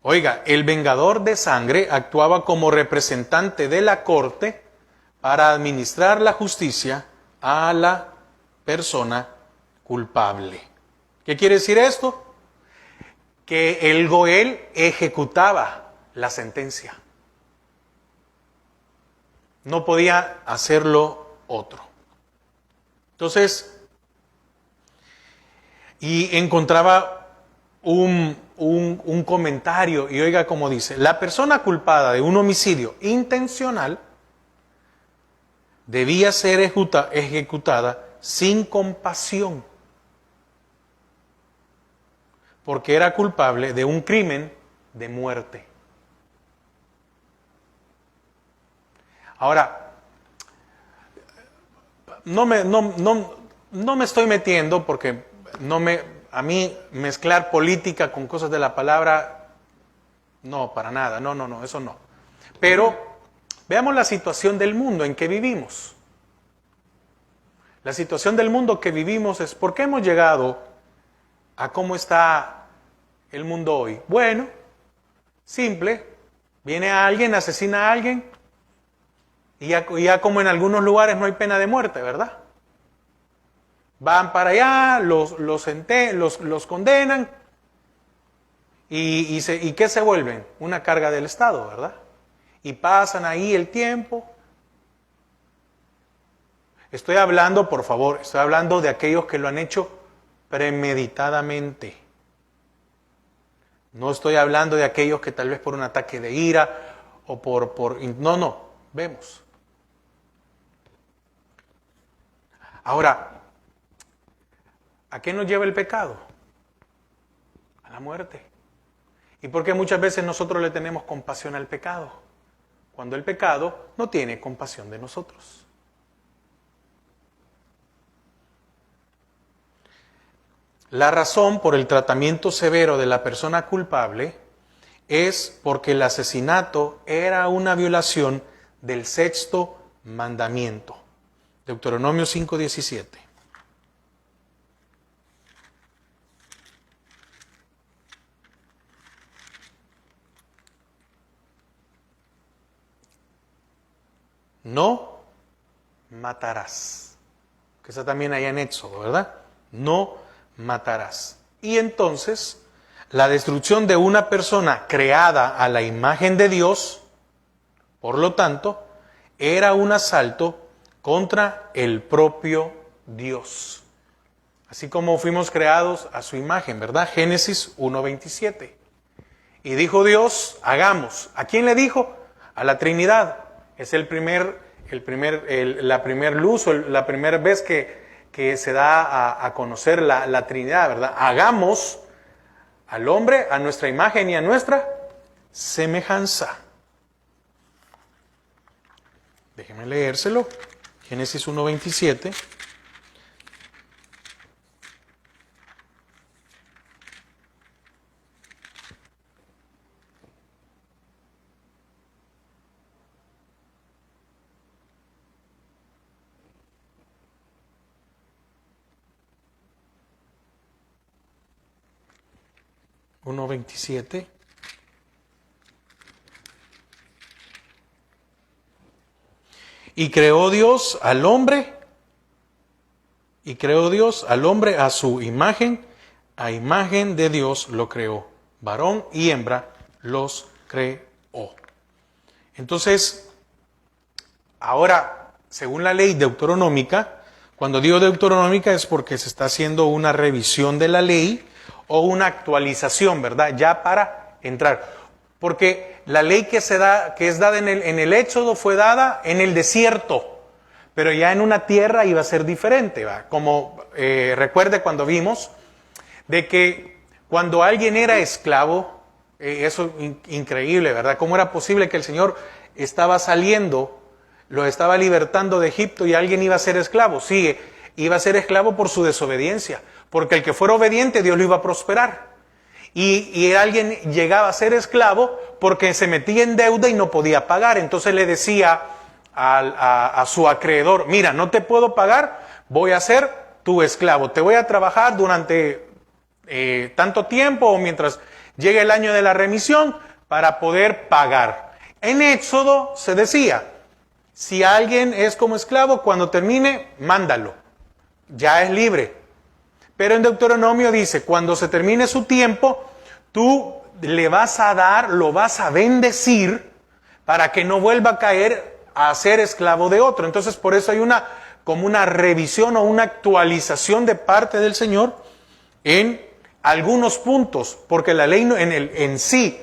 oiga, el vengador de sangre actuaba como representante de la corte para administrar la justicia a la persona culpable. ¿Qué quiere decir esto? Que el Goel ejecutaba la sentencia. No podía hacerlo otro. Entonces, y encontraba un comentario, y oiga cómo dice, la persona culpada de un homicidio intencional debía ser ejecutada sin compasión, porque era culpable de un crimen de muerte. Ahora, no me estoy metiendo porque a mí mezclar política con cosas de la palabra, no, para nada, no, eso no. Pero veamos la situación del mundo en que vivimos. La situación del mundo que vivimos es ¿por qué hemos llegado a cómo está el mundo hoy? Bueno, simple, viene alguien, asesina a alguien, y ya como en algunos lugares no hay pena de muerte, ¿verdad? Van para allá, los condenan, y ¿qué se vuelven? Una carga del Estado, ¿verdad? Y pasan ahí el tiempo. Estoy hablando, por favor, estoy hablando de aquellos que lo han hecho premeditadamente. No estoy hablando de aquellos que tal vez por un ataque de ira o no, vemos. Ahora, ¿a qué nos lleva el pecado? A la muerte. ¿Y por qué muchas veces nosotros le tenemos compasión al pecado? Cuando el pecado no tiene compasión de nosotros. La razón por el tratamiento severo de la persona culpable es porque el asesinato era una violación del sexto mandamiento. Deuteronomio 5:17. No matarás. Que está también allá en Éxodo, ¿verdad? No matarás. Y entonces, la destrucción de una persona creada a la imagen de Dios, por lo tanto, era un asalto contra el propio Dios. Así como fuimos creados a su imagen, ¿verdad? Génesis 1:27. Y dijo Dios, hagamos. ¿A quién le dijo? A la Trinidad. Es la primer luz, o la primera vez que se da a conocer la Trinidad, ¿verdad? Hagamos al hombre a nuestra imagen y a nuestra semejanza. Déjeme leérselo. Génesis 1:27. Y creó Dios al hombre a su imagen, a imagen de Dios lo creó, varón y hembra los creó. Entonces, ahora, según la ley deuteronómica, cuando digo deuteronómica es porque se está haciendo una revisión de la ley o una actualización, ¿verdad? Ya para entrar. Porque la ley que es dada en el Éxodo fue dada en el desierto, pero ya en una tierra iba a ser diferente, ¿va? Como recuerde cuando vimos de que cuando alguien era esclavo, eso increíble, ¿verdad? ¿Cómo era posible que el Señor estaba saliendo, lo estaba libertando de Egipto y alguien iba a ser esclavo? Sí, iba a ser esclavo por su desobediencia, porque el que fuera obediente Dios lo iba a prosperar. Y alguien llegaba a ser esclavo porque se metía en deuda y no podía pagar. Entonces le decía a su acreedor, mira, no te puedo pagar, voy a ser tu esclavo. Te voy a trabajar durante tanto tiempo o mientras llegue el año de la remisión para poder pagar. En Éxodo se decía, si alguien es como esclavo, cuando termine, mándalo. Ya es libre. Pero en Deuteronomio dice, cuando se termine su tiempo, tú le vas a dar, lo vas a bendecir para que no vuelva a caer a ser esclavo de otro. Entonces, por eso hay como una revisión o una actualización de parte del Señor en algunos puntos, porque la ley en sí,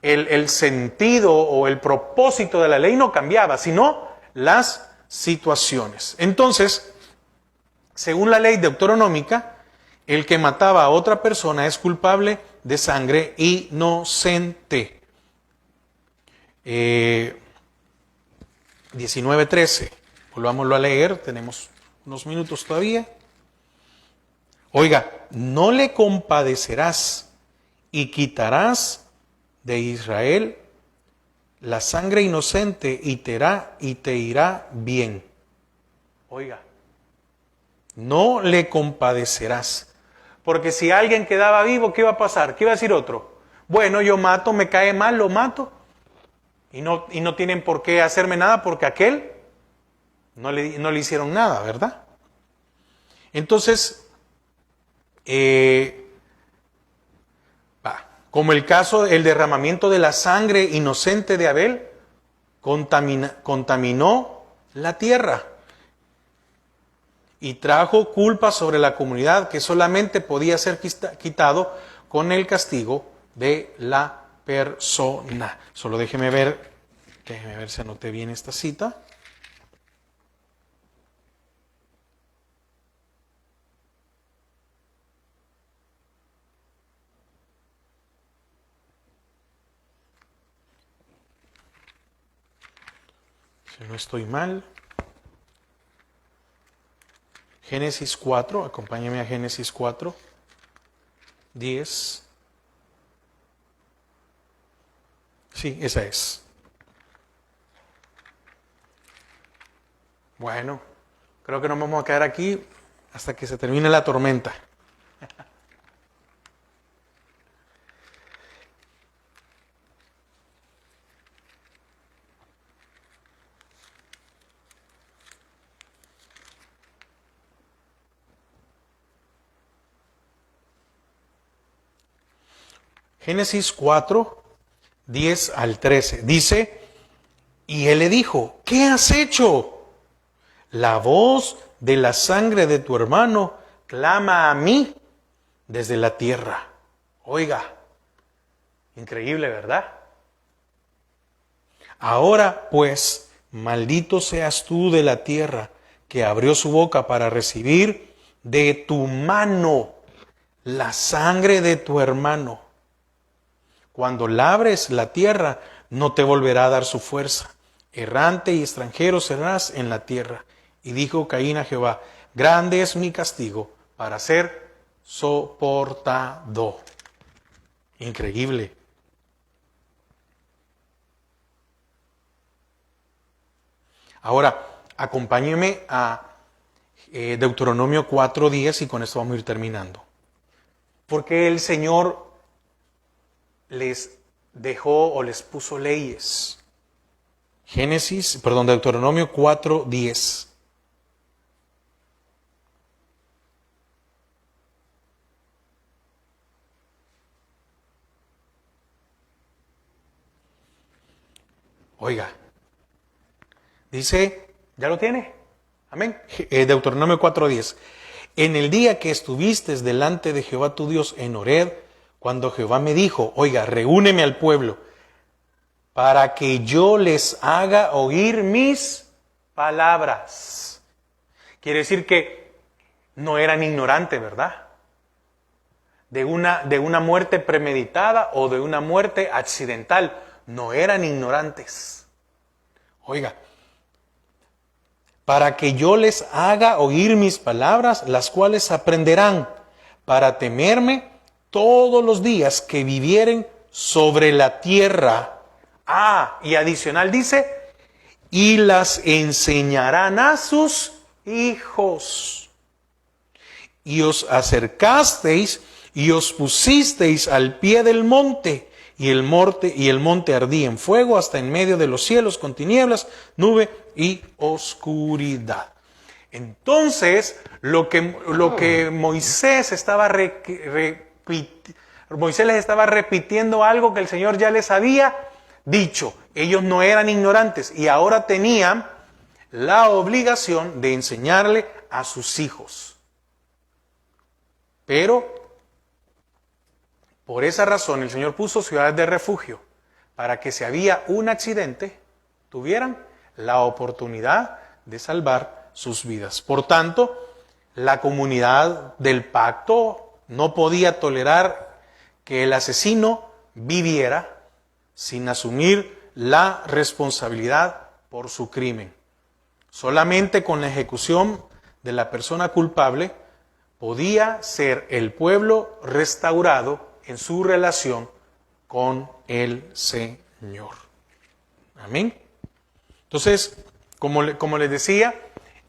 el sentido o el propósito de la ley no cambiaba, sino las situaciones. Entonces, según la ley deuteronómica, el que mataba a otra persona es culpable de sangre inocente. 19:13. Volvámoslo a leer, tenemos unos minutos todavía. Oiga, no le compadecerás y quitarás de Israel la sangre inocente y te irá bien. Oiga, no le compadecerás. Porque si alguien quedaba vivo, ¿qué iba a pasar? ¿Qué iba a decir otro? Bueno, yo mato, me cae mal, lo mato. Y no tienen por qué hacerme nada porque aquel no le hicieron nada, ¿verdad? Entonces, como el caso, el derramamiento de la sangre inocente de Abel contaminó la tierra y trajo culpa sobre la comunidad que solamente podía ser quitado con el castigo de la persona. Solo déjeme ver si anoté bien esta cita. Si no estoy mal. Génesis 4, acompáñame a Génesis 4, 10. Sí, esa es. Bueno, creo que nos vamos a quedar aquí hasta que se termine la tormenta. Génesis 4, 10 al 13. Dice, y él le dijo, ¿qué has hecho? La voz de la sangre de tu hermano clama a mí desde la tierra. Oiga, increíble, ¿verdad? Ahora pues, maldito seas tú de la tierra que abrió su boca para recibir de tu mano la sangre de tu hermano. Cuando labres la tierra, no te volverá a dar su fuerza. Errante y extranjero serás en la tierra. Y dijo Caín a Jehová, grande es mi castigo para ser soportado. Increíble. Ahora, acompáñeme a Deuteronomio 4:10 y con esto vamos a ir terminando. Porque el Señor les dejó o les puso leyes. Deuteronomio 4:10. Oiga, dice, ¿ya lo tiene? Amén. Deuteronomio 4:10. En el día que estuviste delante de Jehová tu Dios en Horeb, cuando Jehová me dijo, oiga, reúneme al pueblo para que yo les haga oír mis palabras. Quiere decir que no eran ignorantes, ¿verdad? De una muerte premeditada o de una muerte accidental. No eran ignorantes. Oiga, para que yo les haga oír mis palabras, las cuales aprenderán para temerme todos los días que vivieren sobre la tierra. Y adicional dice, y las enseñarán a sus hijos. Y os acercasteis y os pusisteis al pie del monte, y el monte ardía en fuego hasta en medio de los cielos con tinieblas, nube y oscuridad. Entonces, lo que Moisés estaba Moisés les estaba repitiendo algo que el Señor ya les había dicho. Ellos no eran ignorantes y ahora tenían la obligación de enseñarle a sus hijos. Pero por esa razón el Señor puso ciudades de refugio para que si había un accidente, tuvieran la oportunidad de salvar sus vidas. Por tanto, la comunidad del pacto no podía tolerar que el asesino viviera sin asumir la responsabilidad por su crimen. Solamente con la ejecución de la persona culpable podía ser el pueblo restaurado en su relación con el Señor. Amén. Entonces, como les decía,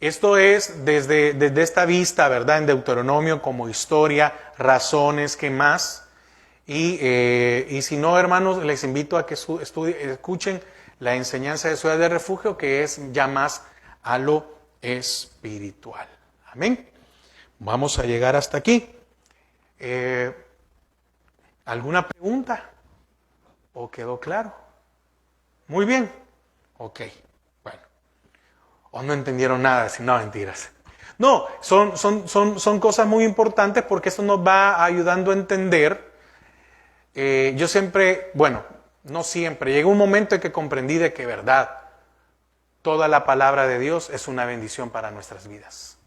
esto es desde esta vista, ¿verdad? En Deuteronomio como historia, razones, ¿qué más? Y si no, hermanos, les invito a que escuchen la enseñanza de Ciudad de Refugio, que es ya más a lo espiritual. Amén. Vamos a llegar hasta aquí. ¿Alguna pregunta? ¿O quedó claro? Muy bien. Ok, bueno. ¿O no entendieron nada? Si no, mentiras. No, son cosas muy importantes porque esto nos va ayudando a entender. Yo siempre, bueno, no siempre, llegó un momento en que comprendí de que verdad, toda la palabra de Dios es una bendición para nuestras vidas.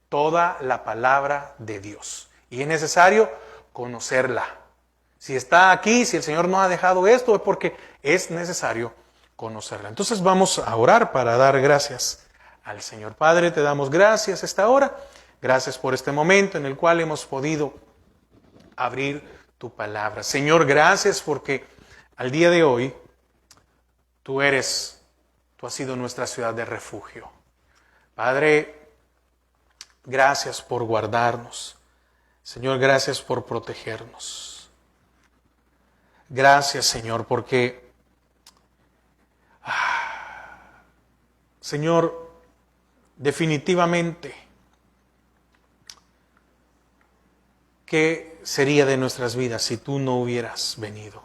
Toda la palabra de Dios. Y es necesario conocerla. Si está aquí, si el Señor nos ha dejado esto, es porque es necesario conocerla. Entonces vamos a orar para dar gracias al Señor. Padre, te damos gracias esta hora. Gracias por este momento en el cual hemos podido abrir tu palabra. Señor, gracias porque al día de hoy tú has sido nuestra ciudad de refugio. Padre, gracias por guardarnos. Señor, gracias por protegernos. Gracias, Señor, porque, Señor, definitivamente, ¿qué sería de nuestras vidas si tú no hubieras venido?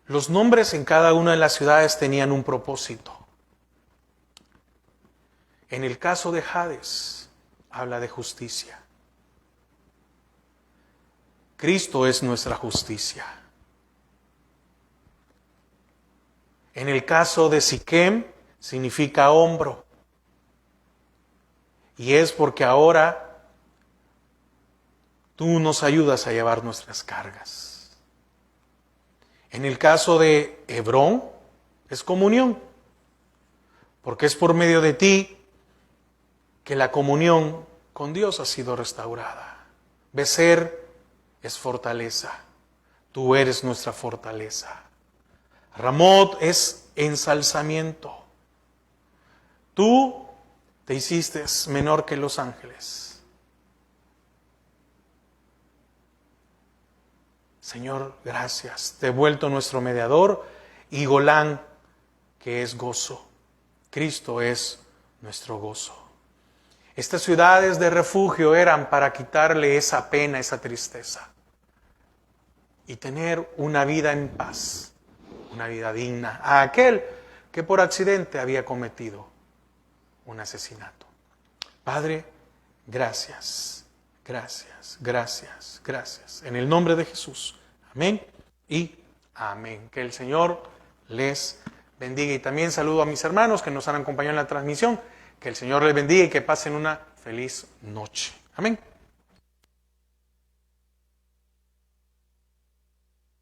Los nombres en cada una de las ciudades tenían un propósito. En el caso de Hades, habla de justicia. Cristo es nuestra justicia. En el caso de Siquem, significa hombro. Y es porque ahora tú nos ayudas a llevar nuestras cargas. En el caso de Hebrón, es comunión. Porque es por medio de ti que la comunión con Dios ha sido restaurada. Becer es fortaleza. Tú eres nuestra fortaleza. Ramot es ensalzamiento. Tú te hiciste menor que los ángeles. Señor, gracias. Te he vuelto nuestro mediador y Golán, que es gozo. Cristo es nuestro gozo. Estas ciudades de refugio eran para quitarle esa pena, esa tristeza y tener una vida en paz, una vida digna a aquel que por accidente había cometido un asesinato. Padre, Gracias, gracias, gracias, gracias. En el nombre de Jesús. Amén y amén. Que el Señor les bendiga. Y también saludo a mis hermanos que nos han acompañado en la transmisión. Que el Señor les bendiga y que pasen una feliz noche. Amén.